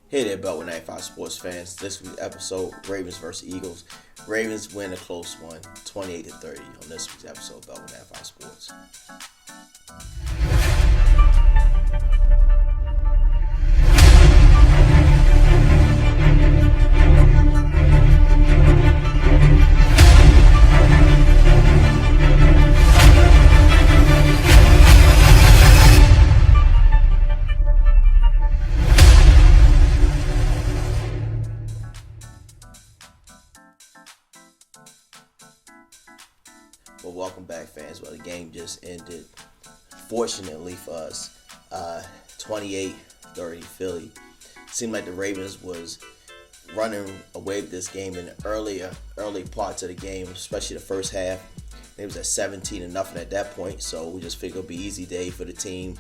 Hey there, Beltway 95 sports fans. This week's episode, Ravens versus Eagles. Ravens win a close one, 28-30 on this week's episode of Beltway 95 Sports. Well, welcome back, fans. Well, the game just ended. Fortunately for us, 28-30 Philly. Seemed like the Ravens was running away with this game in the early parts of the game, especially the first half. It was at 17-0 at that point, so we just figured it'd be an easy day for the team.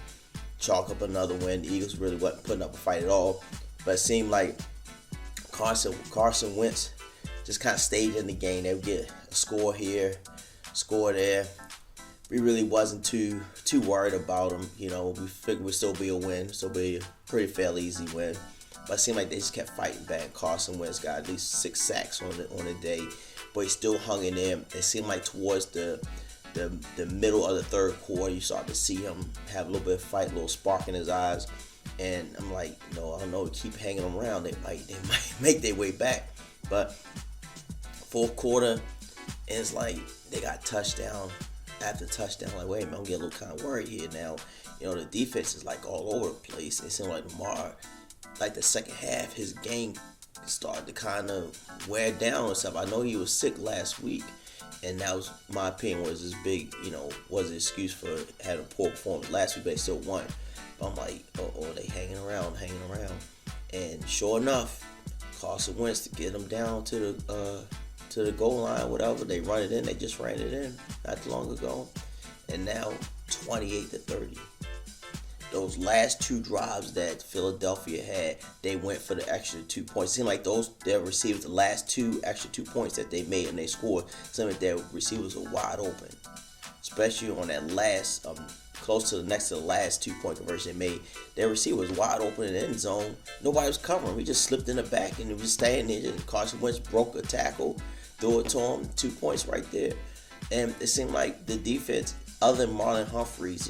Chalk up another win. The Eagles really wasn't putting up a fight at all, but it seemed like Carson Wentz just kind of stayed in the game. They would get a score here, score there. We really wasn't too worried about them. You know, we figured we'd still be a win, still be a pretty fairly easy win. But it seemed like they just kept fighting back. Carson Wentz got at least 6 sacks on the day, but he still hung in there. It seemed like towards the middle of the third quarter, you start to see him have a little bit of fight, a little spark in his eyes. And I'm like, no, I don't know, keep hanging around. They might make their way back. But fourth quarter, and it's like they got touchdown after touchdown. Like, wait a minute, I'm getting a little kind of worried here now. You know, the defense is like all over the place. It seemed like Lamar, like the second half, his game started to kind of wear down and stuff. I know he was sick last week, and that was, my opinion, was this big, was an excuse for having a poor performance last week, but they still won. But I'm like, they hanging around. And sure enough, Carson Wentz to get them down to the goal line, whatever. They run it in. They just ran it in not too long ago. And now 28-30. Those last two drives that Philadelphia had, they went for the extra 2 points. It seemed like their receivers, the last two extra 2 points that they made and they scored, some of their receivers were wide open. Especially on that last, close to the next to the last 2-point conversion they made. Their receiver was wide open in the end zone. Nobody was covering. We just slipped in the back and it was staying there. And Carson Wentz broke a tackle, threw it to him, 2 points right there. And it seemed like the defense, other than Marlon Humphreys,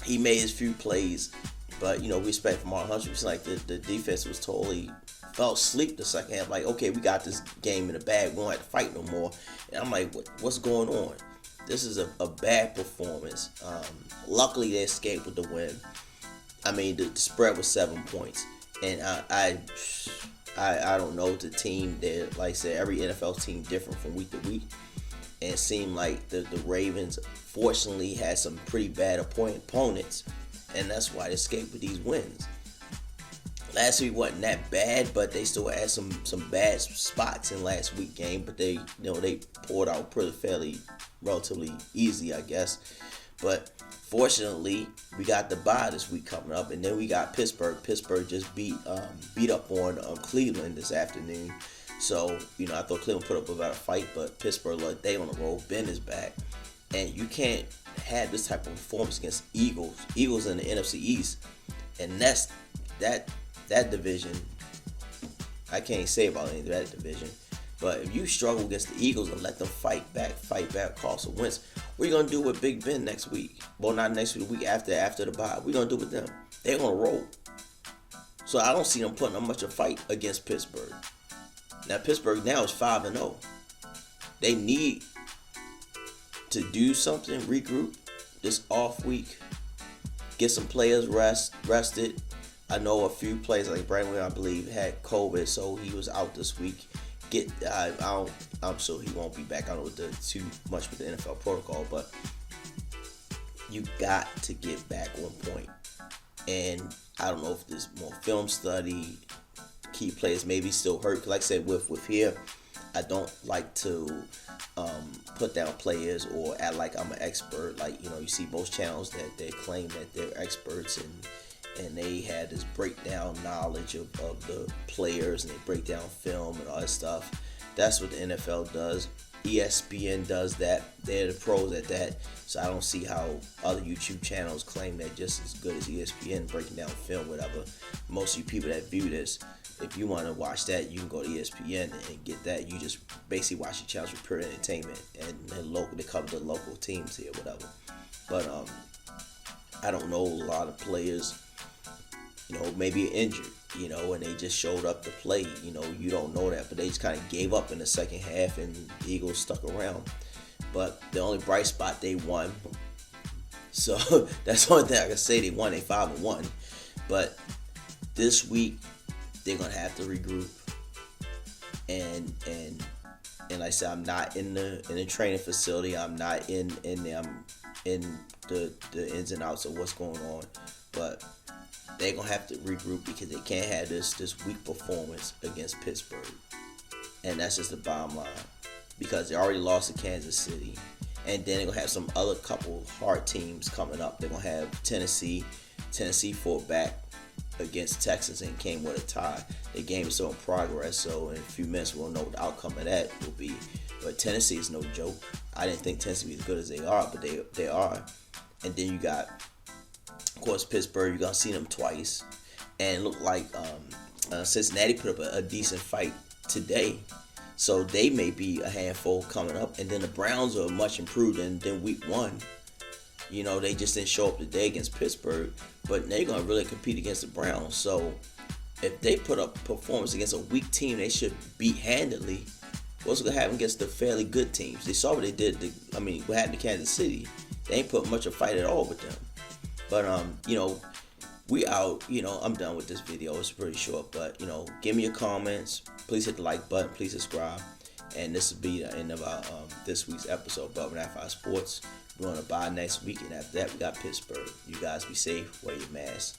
he made his few plays, but we expect from Marlon Humphreys. It seemed like the defense was totally fell asleep the second half. Like, okay, we got this game in the bag. We don't have to fight no more. And I'm like, what's going on? This is a bad performance. Luckily, they escaped with the win. I mean, the spread was 7 points, and I don't know the team. There, like I said, every NFL team different from week to week, and it seemed like the Ravens fortunately had some pretty bad opponents, and that's why they escaped with these wins. Last week wasn't that bad, but they still had some bad spots in last week's game. But they pulled out pretty relatively easy, I guess. But fortunately, we got the bye this week coming up, and then we got Pittsburgh. Pittsburgh just beat up on Cleveland this afternoon. So I thought Cleveland put up a better fight, but Pittsburgh, like, they on the road. Ben is back, and you can't have this type of performance against Eagles. Eagles in the NFC East, and that division, I can't say about any of that division. But if you struggle against the Eagles and let them fight back Carson Wentz, what are you going to do with Big Ben next week? Well, not next week, the week after the bye. What are you going to do with them? They're going to roll. So I don't see them putting up much of a fight against Pittsburgh. Now, Pittsburgh now is 5-0. They need to do something, regroup this off week, get some players rested. I know a few players, like Brandon, I believe, had COVID, so he was out this week. I'm sure he won't be back. I don't know too much with the NFL protocol, but you got to get back on point. And I don't know if there's more film study, key players maybe still hurt. Because like I said, with here, I don't like to put down players or act like I'm an expert. Like, you see most channels that they claim that they're experts and they had this breakdown knowledge of the players, and they break down film and all that stuff. That's what the NFL does. ESPN does that. They're the pros at that. So I don't see how other YouTube channels claim they're just as good as ESPN breaking down film, whatever. Most of you people that view this, if you want to watch that, you can go to ESPN and get that. You just basically watch the channels for pure entertainment, and they cover the local teams here, whatever. But I don't know, a lot of players, maybe injured, and they just showed up to play. You don't know that, but they just kind of gave up in the second half, and the Eagles stuck around. But the only bright spot, they won. So that's the only thing I can say. They won. They 5-1. But this week they're gonna have to regroup. And like I said, I'm not in the training facility. I'm not in the ins and outs of what's going on. But they're gonna have to regroup because they can't have this weak performance against Pittsburgh. And that's just the bottom line. Because they already lost to Kansas City. And then they're going to have some other couple hard teams coming up. They're going to have Tennessee. Tennessee fought back against Texas and came with a tie. The game is still in progress, so in a few minutes we'll know what the outcome of that will be. But Tennessee is no joke. I didn't think Tennessee would be as good as they are, but they are. And then you got, of course, Pittsburgh. You're going to see them twice. And it looked like Cincinnati put up a decent fight today. So they may be a handful coming up. And then the Browns are much improved than week 1. They just didn't show up today against Pittsburgh. But they're going to really compete against the Browns. So if they put up performance against a weak team they should beat handily, what's going to happen against the fairly good teams? They saw what they did. What happened to Kansas City. They ain't put much of a fight at all with them. But, we out. I'm done with this video. It's pretty short. But, give me your comments. Please hit the like button. Please subscribe. And this will be the end of our this week's episode of Above and After Sports. We're on a bye next week. And after that, we got Pittsburgh. You guys be safe. Wear your mask.